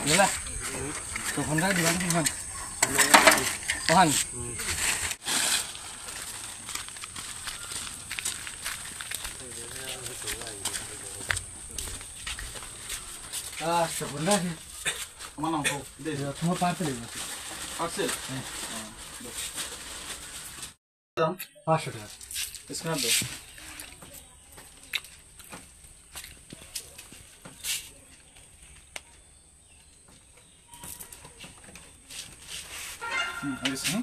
Gila. Tuh Honda di mana Tuhan? Tuhan. Ah, sebenarnya mana kau? dia semua parcel ini. Parcel. Parcel. Sekarang tu. Habis ni?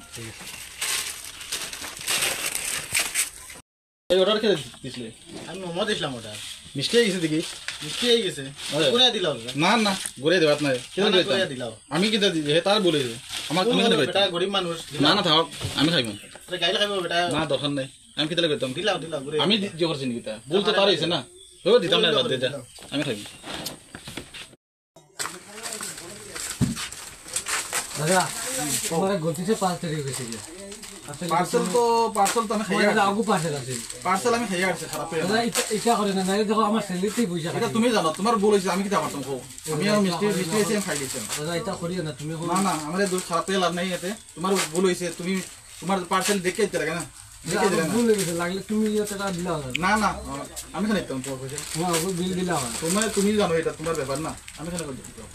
এই order কে দিছিলে? আমি মোমো দিছিলাম order. মিষ্টি হয়ে গেছে দেখি। মিষ্টি হয়ে গেছে। করে দিলাও না না ঘুরে দেওয়াত নাই করে দিলাও। আমি কি দিই হে তার বলে আমার আমি কেন বেটা গরিব মানুষ। না না থাক আমি খাইব আরে গাইলে খাইবো বেটা। না দরকার নাই আমি কিতলে কইতাম দিলাও ঘুরে। আমি যে করছি নি কিতা বল তো তার হইছে না ও দিতাম না বাদ দে যা আমি খাইব দাদা তোমার গতিতে 5 তারিখ হয়েছে কি পার্সেল তো আমি খাই দাদা আগু পার্সেল আছে পার্সেল আমি খাই আসছে খারাপ হয়ে দাদা এটা করে না নাই দেখো আমার স্যালারিতেই পয়সা এটা তুমি জানো তোমার বল হইছে আমি কিতা করতাম কও আমি আর মিষ্টি এসে আমি খাই দিতাম দাদা এটা করিও না তুমি না না আমারে দুধ খারাপ হয়ে লাভ নাই এতে তোমার ভুল হইছে তুমি তোমার পার্সেল দেখে দিতে লাগে না দেখে দিলে না ভুল হয়ে গেছে লাগলে তুমি টাকা দিলাও না না আমি খালি দিতাম তো কইছে তোমার আগু বিল দিলাও তুমি জানো এটা তোমার ব্যাপার না আমি খালি করে দিতাম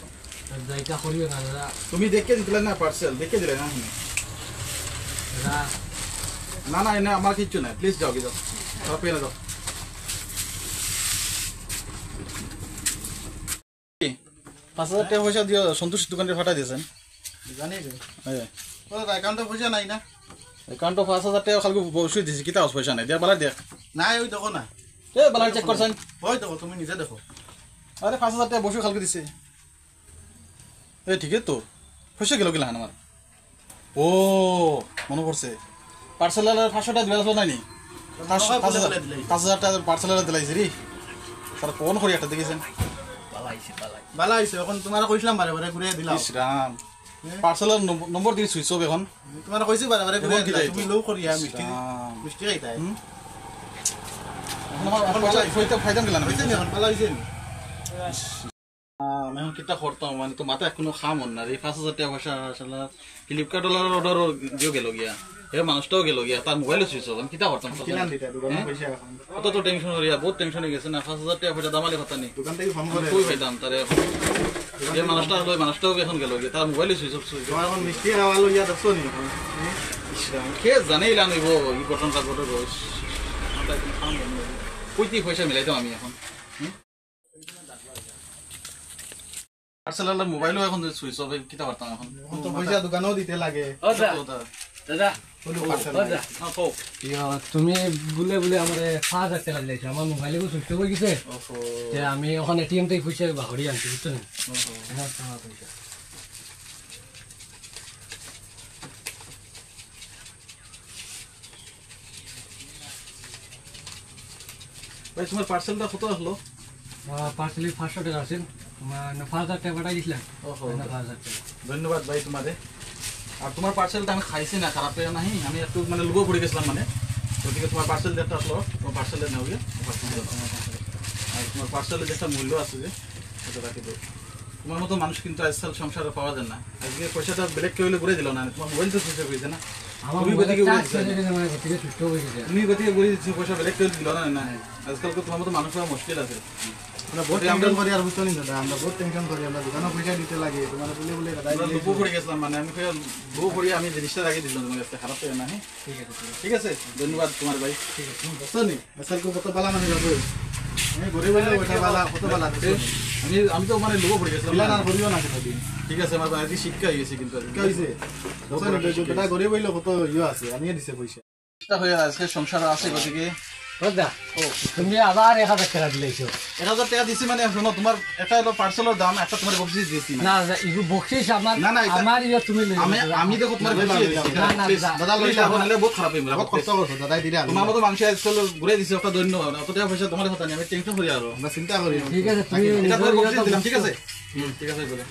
দাদা এটা করিও না দাদা তুমি দেখে দিলে না পার্সেল দেখে দিলে না দাদা না না না আমার কিচ্ছু নাই প্লিজ যাও কি যাও খারাপ হয়ে না যাও 5000 টাকা পয়সা দিও সন্তোষ দোকানে ফাটাই দিয়েছেন জানি রে। হ্যাঁ তোর অ্যাকাউন্টে পয়সা নাই না? অ্যাকাউন্টে 5000 টাকা খালি বসে দিয়েছি কিতা পয়সা নাই দিয়া বালা দেখ নাই ওই দেখো না। এ বালা চেক করছেন ওই দেখো তুমি নিজে দেখো। আরে 5000 টাকা বসে খালকে দিছে এ ঠিক আছে তো পয়সা গেল গেলা আমার ও মনে পড়ছে পার্সেলের 500 টাকা দিলা নাই নি 5000 টাকা পার্সেলের দিলাইছি রে স্যার ফোন করি একটা দেখেছেন ভালো হইছে এখন তোমারে কইছিলাম বারে বারে ঘুরে দিলাও। ইস রাম পার্সেলের নম্বর দিয়ে সুইচ অফ এখন তোমারে কইছি বারে বারে ঘুরে এখন কি দিলাও। যাইতো? তুমি লও করিয়া মিষ্টি রাম। মিষ্টি খাইতাই। এখন পয়সা ফাইদাম গেলাম হইছে নি এখন ভালো হইছে নি? আমি এখন কিতা করতাম মানে তো মাথা এখনো খাম না রে 5000 টাকা পয়সা আসলে ফ্লিপকার্ট অর্ডার দিও গেল গিয়া হে মানুষটাও গেল গিয়া তার মোবাইলও সুইচ অফ আমি কিতা করতাম কিলান দিতা দোকানে পয়সা এখন। কত তো টেনশন হইয়া বহুত টেনশন হয়ে গেছে না 5000 টাকা পয়সা দামালি কথা নেই দোকান থেকে ফোন করে কই পাইতাম তারে যে মানুষটাও এখন গেল গিয়া তার মোবাইলও সুইচ অফ তোমার এখন মিষ্টি খাওয়া লইয়া দেখছো নি এখন? কে জানেই ইলা নইব এই ঘটনাটা ঘটে রোজ কইতি পয়সা মিলাইতাম আমি এখন পার্সেলার মোবাইলও এখন সুইচ অফ কিতা পারতাম এখন এখন তো পয়সা দোকানেও দিতে লাগে। দাদা হলো পার্সেল দাদা তুমি বলে বলে আমার 5000 টাকা দিলাইছো আমার মোবাইলে সুইচ অফ হয়ে গেছে যে আমি ওখানে এটিএম থেকে পয়সা বাহরি আনছি বুঝছো না পয়সা ভাই তোমার পার্সেলটা কত আসলো পার্সেলি 500 টাকা আছে মানে 5000 টাকা পাঠাই দিছিলাম ওহো 5000 টাকা ধন্যবাদ ভাই তোমারে আর তোমার পার্সেলটা আমি খাইছি না খারাপ হয়ে নাই আমি একটু মানে লুবো পড়ে গেছিলাম মানে ওদিকে তোমার পার্সেল যেটা আসলো তোমার পার্সেলে নাও গিয়ে আর তোমার পার্সেলের যেটা মূল্য আছে যে সেটা রাখি দেবো তোমার মতো মানুষ কিন্তু আজকাল সংসারে পাওয়া যায় না আজকে পয়সাটা ব্রেক কেউ ঘুরে দিল না তোমার মোবাইল তো সুইচ অফ হয়েছে না আমার তুমি মোবাইলে গতিকে চার্জ শেষ হয়ে গেছে মানে গতিকে সুইচ অফ হয়ে গেছে তুমি গতিকে ঘুরে দিচ্ছি পয়সা ব্রেক কেউ দিল না না আজকাল তো তোমার মতো মানুষ পাওয়া মুশকিল আছে আমরা বহুত টেনশন করি আর বুঝতো নি দাদা আমরা বহুত টেনশন করি আমরা দোকানে পয়সা দিতে লাগে তোমার বলে বলে দাদা আমরা লুবো পড়ে গেছিলাম মানে আমি লুবো পড়ে আমি জিনিসটা রাখি দিলাম তোমার কাছে খারাপ হয়ে না ঠিক আছে ঠিক আছে ধন্যবাদ তোমার ভাই ঠিক আছে তুমি বুঝতো নি আজকাল কত বালা মানে যাবো আমি ঘুরে বলে ওটা বালা কত বালা আমি তো মানে লুবো পড়ে গেছিলাম মিলান আর করিও না সেদিন ঠিক আছে আমার আজকে শিক্ষা হয়ে গেছে কিন্তু কি হইছে বুঝতো নি বেটা ঘুরে বইলো কত ইয়ে আছে আমিয়ে দিছে পয়সা চেষ্টা হয়ে আজকে সংসার আছে গতিকে দাদা তুমি আবার 1000 টাকা দিলাইছো 1000 টাকা দিছি মানে শোনো তোমার একটা হলো পার্সেলের দাম একটা তোমার বক্সিস দিয়েছি না ইগু বকশিশ আমার না, না, এটা- আমার ইয়ে তুমি লই আমি দেখো তোমার না, না, না, দাদা লইলে এখন হলে বহুত খারাপ হয়ে বহুত কষ্ট করছো দাদাই দিলে তোমার মতো মাংস আজকাল ঘুরে দিছে একটা ধন্যবাদ অত টাকা পয়সা তোমার কথা নেই আমি টেনশন করি আরো আমরা চিন্তা করি ঠিক আছে তুমি এটা তোমার নিজের বক্সিস ইয়েটা দিলাম ঠিক বুঝছো। আছে ঠিক আছে বলে